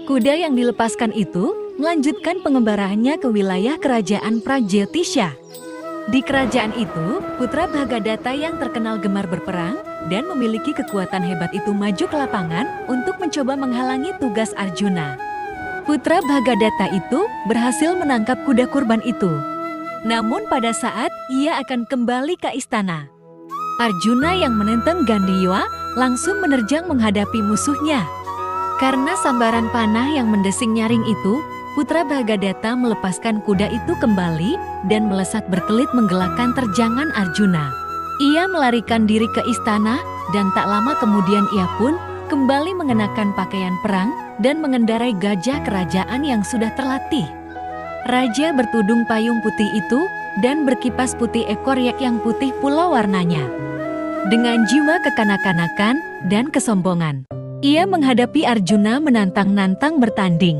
Kuda yang dilepaskan itu melanjutkan pengembaraannya ke wilayah kerajaan Prajetisha. Di kerajaan itu, putra Bhagadatta yang terkenal gemar berperang dan memiliki kekuatan hebat itu maju ke lapangan untuk mencoba menghalangi tugas Arjuna. Putra Bhagadatta itu berhasil menangkap kuda kurban itu. Namun pada saat ia akan kembali ke istana, Arjuna yang menenteng Gandiwa langsung menerjang menghadapi musuhnya. Karena sambaran panah yang mendesing nyaring itu, putra Bhagadatta melepaskan kuda itu kembali dan melesat berkelit menggelakkan terjangan Arjuna. Ia melarikan diri ke istana dan tak lama kemudian ia pun kembali mengenakan pakaian perang dan mengendarai gajah kerajaan yang sudah terlatih. Raja bertudung payung putih itu dan berkipas putih ekor yak yang putih pula warnanya. Dengan jiwa kekanak-kanakan dan kesombongan, ia menghadapi Arjuna menantang-nantang bertanding.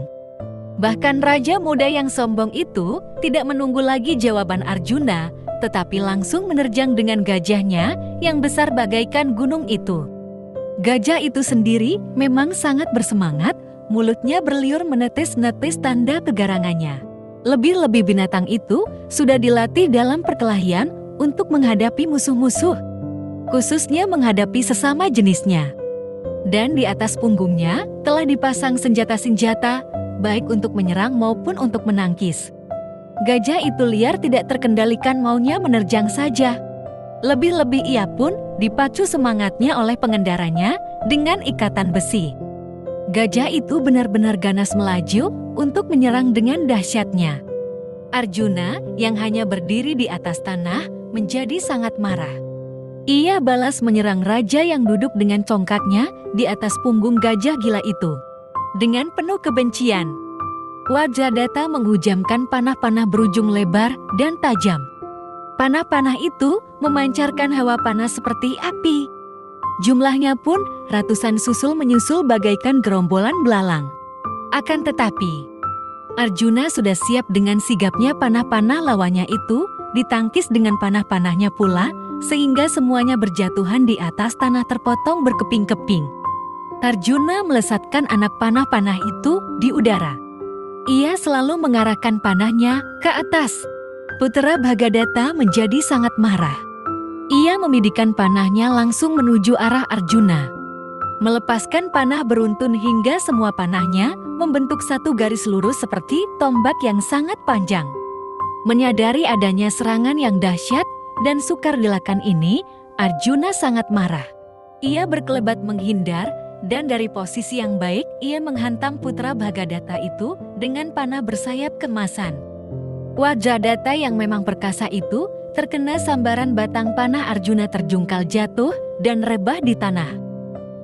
Bahkan raja muda yang sombong itu tidak menunggu lagi jawaban Arjuna, tetapi langsung menerjang dengan gajahnya yang besar bagaikan gunung itu. Gajah itu sendiri memang sangat bersemangat, mulutnya berliur menetes-netes tanda kegarangannya. Lebih-lebih binatang itu sudah dilatih dalam perkelahian untuk menghadapi musuh-musuh, khususnya menghadapi sesama jenisnya. Dan di atas punggungnya telah dipasang senjata-senjata, baik untuk menyerang maupun untuk menangkis. Gajah itu liar tidak terkendalikan maunya menerjang saja. Lebih-lebih ia pun dipacu semangatnya oleh pengendaranya dengan ikatan besi. Gajah itu benar-benar ganas melaju untuk menyerang dengan dahsyatnya. Arjuna yang hanya berdiri di atas tanah menjadi sangat marah. Ia balas menyerang raja yang duduk dengan congkaknya di atas punggung gajah gila itu. Dengan penuh kebencian, Wajradata menghujamkan panah-panah berujung lebar dan tajam. Panah-panah itu memancarkan hawa panas seperti api. Jumlahnya pun ratusan susul menyusul bagaikan gerombolan belalang. Akan tetapi, Arjuna sudah siap dengan sigapnya panah-panah lawannya itu ditangkis dengan panah-panahnya pula, sehingga semuanya berjatuhan di atas tanah terpotong berkeping-keping. Arjuna melesatkan anak panah-panah itu di udara. Ia selalu mengarahkan panahnya ke atas. Putra Bhagadatta menjadi sangat marah. Ia membidikan panahnya langsung menuju arah Arjuna. Melepaskan panah beruntun hingga semua panahnya membentuk satu garis lurus seperti tombak yang sangat panjang. Menyadari adanya serangan yang dahsyat dan sukar dilakukan ini, Arjuna sangat marah. Ia berkelebat menghindar, dan dari posisi yang baik, ia menghantam putra Bhagadatta itu dengan panah bersayap kemasan. Wajradata yang memang perkasa itu terkena sambaran batang panah Arjuna terjungkal jatuh dan rebah di tanah.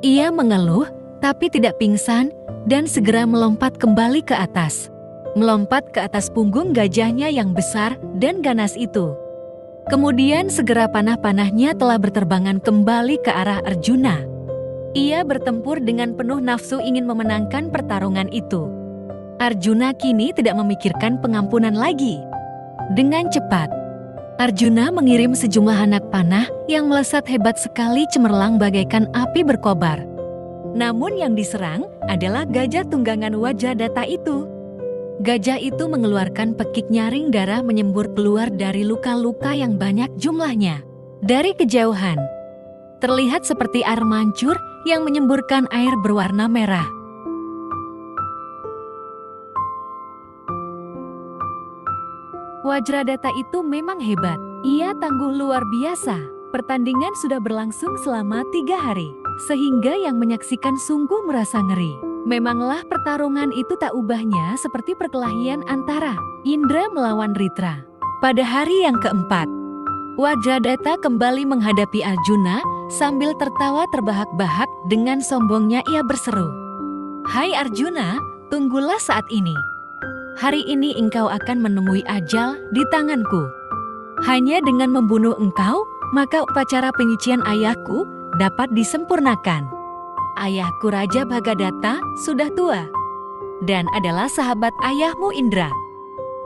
Ia mengeluh, tapi tidak pingsan, dan segera melompat kembali ke atas. Melompat ke atas punggung gajahnya yang besar dan ganas itu. Kemudian segera panah-panahnya telah berterbangan kembali ke arah Arjuna. Ia bertempur dengan penuh nafsu ingin memenangkan pertarungan itu. Arjuna kini tidak memikirkan pengampunan lagi. Dengan cepat, Arjuna mengirim sejumlah anak panah yang melesat hebat sekali cemerlang bagaikan api berkobar. Namun yang diserang adalah gajah tunggangan Wajradata itu. Gajah itu mengeluarkan pekik nyaring darah menyembur keluar dari luka-luka yang banyak jumlahnya. Dari kejauhan, terlihat seperti air mancur yang menyemburkan air berwarna merah. Wajradata itu memang hebat. Ia tangguh luar biasa. Pertandingan sudah berlangsung selama 3 hari, sehingga yang menyaksikan sungguh merasa ngeri. Memanglah pertarungan itu tak ubahnya seperti perkelahian antara Indra melawan Ritra. Pada hari yang keempat, Wajradata kembali menghadapi Arjuna sambil tertawa terbahak-bahak. Dengan sombongnya ia berseru, "Hai Arjuna, tunggulah saat ini. Hari ini engkau akan menemui ajal di tanganku. Hanya dengan membunuh engkau, maka upacara penyucian ayahku dapat disempurnakan. Ayahku Raja Bhagadatta sudah tua dan adalah sahabat ayahmu Indra.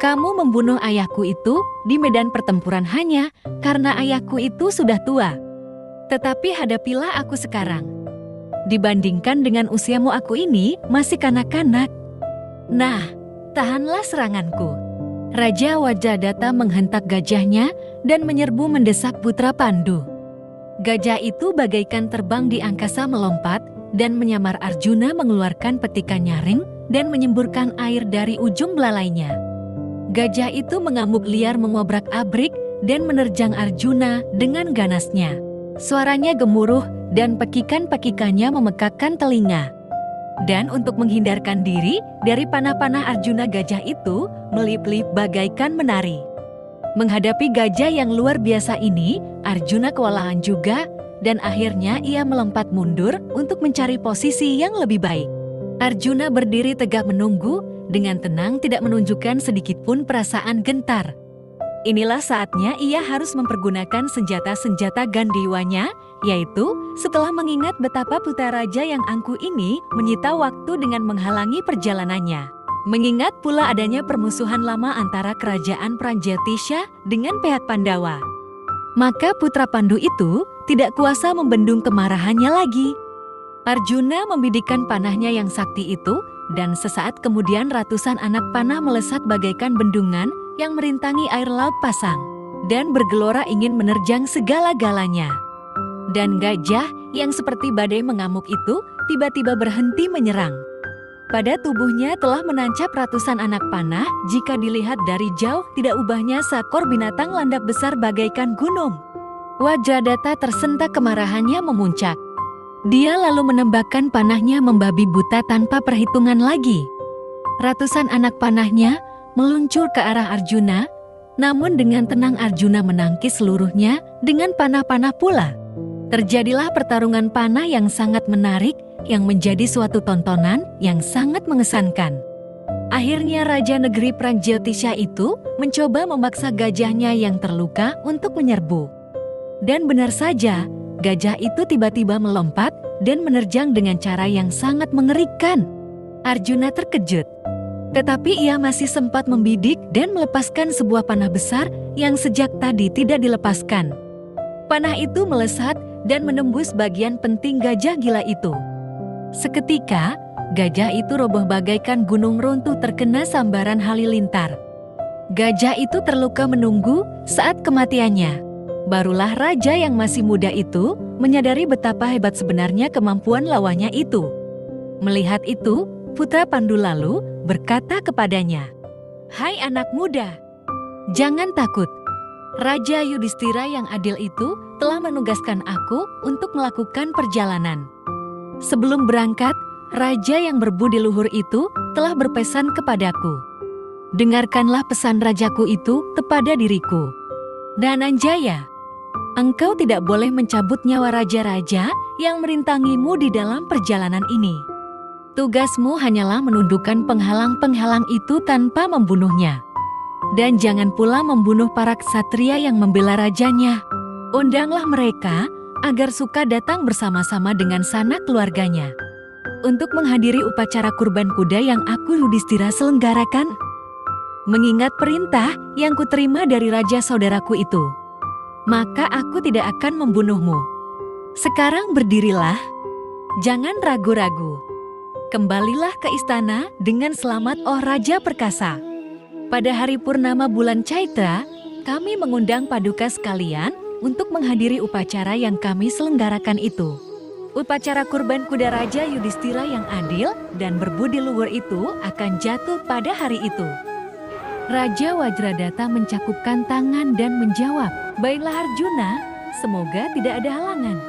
Kamu membunuh ayahku itu di medan pertempuran hanya karena ayahku itu sudah tua. Tetapi hadapilah aku sekarang. Dibandingkan dengan usiamu aku ini masih kanak-kanak. Nah, tahanlah seranganku. Raja Wajradata menghentak gajahnya dan menyerbu mendesak putra Pandu. Gajah itu bagaikan terbang di angkasa melompat dan menyamar Arjuna mengeluarkan petikan nyaring dan menyemburkan air dari ujung belalainya. Gajah itu mengamuk liar mengobrak-abrik dan menerjang Arjuna dengan ganasnya. Suaranya gemuruh dan pekikan-pekikannya memekakkan telinga. Dan untuk menghindarkan diri dari panah-panah Arjuna, gajah itu melip-lip bagaikan menari. Menghadapi gajah yang luar biasa ini, Arjuna kewalahan juga dan akhirnya ia melompat mundur untuk mencari posisi yang lebih baik. Arjuna berdiri tegak menunggu dengan tenang, tidak menunjukkan sedikitpun perasaan gentar. Inilah saatnya ia harus mempergunakan senjata-senjata Gandiwanya, yaitu setelah mengingat betapa putra raja yang angkuh ini menyita waktu dengan menghalangi perjalanannya. Mengingat pula adanya permusuhan lama antara kerajaan Prajetisha dengan pihak Pandawa. Maka putra Pandu itu tidak kuasa membendung kemarahannya lagi. Arjuna membidikkan panahnya yang sakti itu, dan sesaat kemudian ratusan anak panah melesat bagaikan bendungan yang merintangi air laut pasang, dan bergelora ingin menerjang segala-galanya. Dan gajah yang seperti badai mengamuk itu tiba-tiba berhenti menyerang. Pada tubuhnya telah menancap ratusan anak panah, jika dilihat dari jauh tidak ubahnya seekor binatang landak besar bagaikan gunung. Wajradata tersentak kemarahannya memuncak. Dia lalu menembakkan panahnya membabi buta tanpa perhitungan lagi. Ratusan anak panahnya meluncur ke arah Arjuna, namun dengan tenang Arjuna menangkis seluruhnya dengan panah-panah pula. Terjadilah pertarungan panah yang sangat menarik, yang menjadi suatu tontonan yang sangat mengesankan. Akhirnya Raja Negeri Prajetisha itu mencoba memaksa gajahnya yang terluka untuk menyerbu. Dan benar saja, gajah itu tiba-tiba melompat dan menerjang dengan cara yang sangat mengerikan. Arjuna terkejut. Tetapi ia masih sempat membidik dan melepaskan sebuah panah besar yang sejak tadi tidak dilepaskan. Panah itu melesat dan menembus bagian penting gajah gila itu. Seketika, gajah itu roboh bagaikan gunung runtuh terkena sambaran halilintar. Gajah itu terluka menunggu saat kematiannya. Barulah raja yang masih muda itu menyadari betapa hebat sebenarnya kemampuan lawannya itu. Melihat itu, putra Pandu lalu berkata kepadanya, "Hai anak muda, jangan takut. Raja Yudhistira yang adil itu telah menugaskan aku untuk melakukan perjalanan. Sebelum berangkat, raja yang berbudi luhur itu telah berpesan kepadaku. Dengarkanlah pesan rajaku itu kepada diriku. Dananjaya, engkau tidak boleh mencabut nyawa raja-raja yang merintangimu di dalam perjalanan ini. Tugasmu hanyalah menundukkan penghalang-penghalang itu tanpa membunuhnya. Dan jangan pula membunuh para ksatria yang membela rajanya. Undanglah mereka agar suka datang bersama-sama dengan sanak keluarganya untuk menghadiri upacara kurban kuda yang aku Yudhistira selenggarakan. Mengingat perintah yang kuterima dari raja saudaraku itu, maka aku tidak akan membunuhmu. Sekarang berdirilah, jangan ragu-ragu. Kembalilah ke istana dengan selamat, oh Raja Perkasa. Pada hari purnama bulan Chaitra, kami mengundang paduka sekalian untuk menghadiri upacara yang kami selenggarakan itu. Upacara kurban kuda Raja Yudhistira yang adil dan berbudi luhur itu akan jatuh pada hari itu." Raja Wajradata mencakupkan tangan dan menjawab, "Baiklah Arjuna, semoga tidak ada halangan."